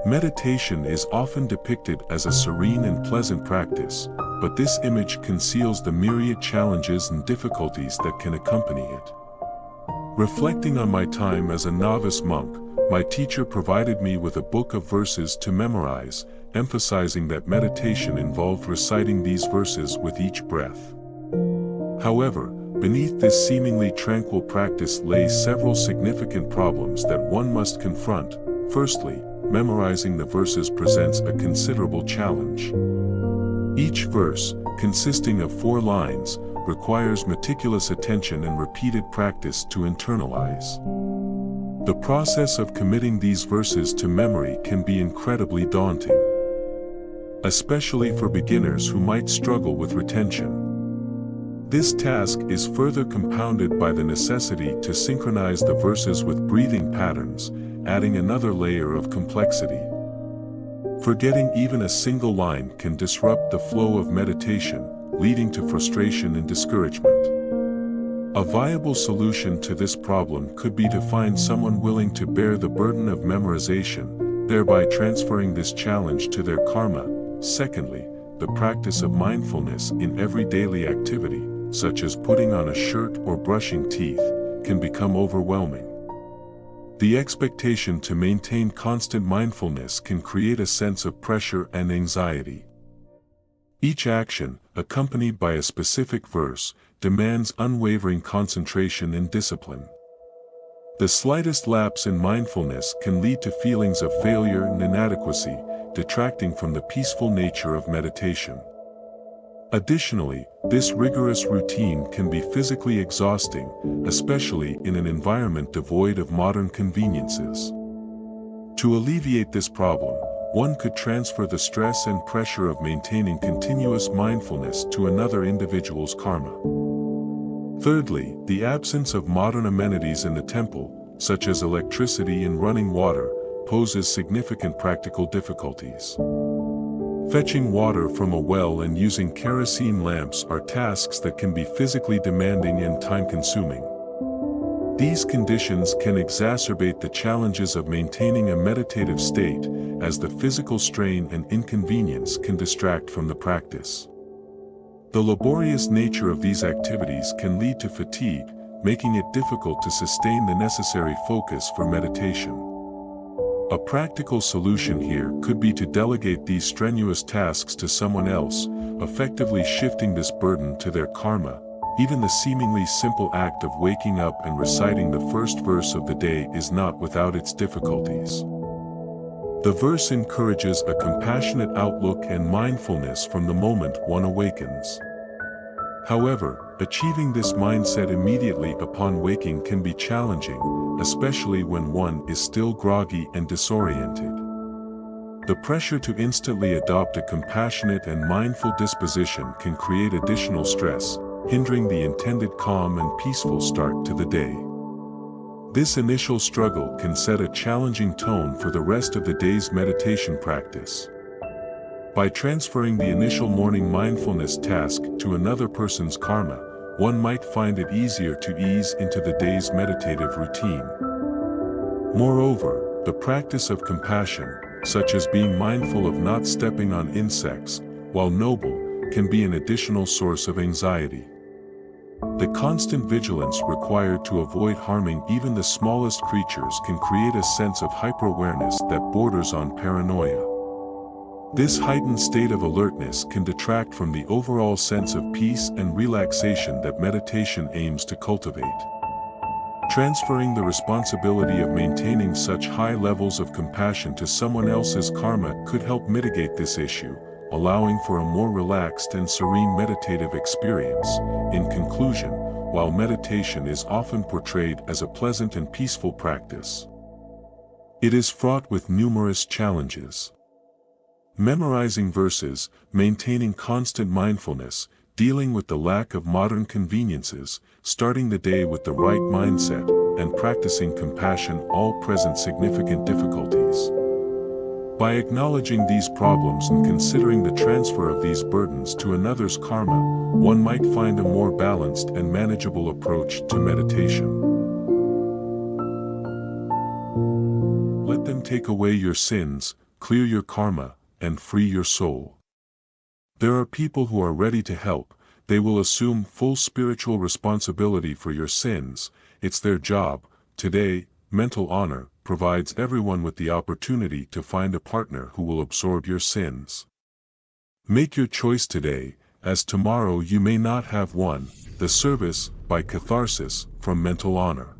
Meditation is often depicted as a serene and pleasant practice, but this image conceals the myriad challenges and difficulties that can accompany it. Reflecting on my time as a novice monk, my teacher provided me with a book of verses to memorize, emphasizing that meditation involved reciting these verses with each breath. However, beneath this seemingly tranquil practice lay several significant problems that one must confront. Firstly, memorizing the verses presents a considerable challenge. Each verse, consisting of 4 lines, requires meticulous attention and repeated practice to internalize. The process of committing these verses to memory can be incredibly daunting, especially for beginners who might struggle with retention. This task is further compounded by the necessity to synchronize the verses with breathing patterns, adding another layer of complexity. Forgetting even a single line can disrupt the flow of meditation, leading to frustration and discouragement. A viable solution to this problem could be to find someone willing to bear the burden of memorization, thereby transferring this challenge to their karma. Secondly, the practice of mindfulness in every daily activity, such as putting on a shirt or brushing teeth, can become overwhelming. The expectation to maintain constant mindfulness can create a sense of pressure and anxiety. Each action, accompanied by a specific verse, demands unwavering concentration and discipline. The slightest lapse in mindfulness can lead to feelings of failure and inadequacy, detracting from the peaceful nature of meditation. Additionally, this rigorous routine can be physically exhausting, especially in an environment devoid of modern conveniences. To alleviate this problem, one could transfer the stress and pressure of maintaining continuous mindfulness to another individual's karma. Thirdly, the absence of modern amenities in the temple, such as electricity and running water, poses significant practical difficulties. Fetching water from a well and using kerosene lamps are tasks that can be physically demanding and time-consuming. These conditions can exacerbate the challenges of maintaining a meditative state, as the physical strain and inconvenience can distract from the practice. The laborious nature of these activities can lead to fatigue, making it difficult to sustain the necessary focus for meditation. A practical solution here could be to delegate these strenuous tasks to someone else, effectively shifting this burden to their karma. Even the seemingly simple act of waking up and reciting the first verse of the day is not without its difficulties. The verse encourages a compassionate outlook and mindfulness from the moment one awakens. However, achieving this mindset immediately upon waking can be challenging, especially when one is still groggy and disoriented. The pressure to instantly adopt a compassionate and mindful disposition can create additional stress, hindering the intended calm and peaceful start to the day. This initial struggle can set a challenging tone for the rest of the day's meditation practice. By transferring the initial morning mindfulness task to another person's karma, one might find it easier to ease into the day's meditative routine. Moreover, the practice of compassion, such as being mindful of not stepping on insects, while noble, can be an additional source of anxiety. The constant vigilance required to avoid harming even the smallest creatures can create a sense of hyper-awareness that borders on paranoia. This heightened state of alertness can detract from the overall sense of peace and relaxation that meditation aims to cultivate. Transferring the responsibility of maintaining such high levels of compassion to someone else's karma could help mitigate this issue, allowing for a more relaxed and serene meditative experience. In conclusion, while meditation is often portrayed as a pleasant and peaceful practice, it is fraught with numerous challenges. Memorizing verses, maintaining constant mindfulness, dealing with the lack of modern conveniences, starting the day with the right mindset, and practicing compassion all present significant difficulties. By acknowledging these problems and considering the transfer of these burdens to another's karma, one might find a more balanced and manageable approach to meditation. Let them take away your sins, clear your karma, and free your soul. There are people who are ready to help. They will assume full spiritual responsibility for your sins. It's their job. Today, mental honor provides everyone with the opportunity to find a partner who will absorb your sins. Make your choice today, as tomorrow you may not have one. The Service, by Catharsis, from Mental Honor.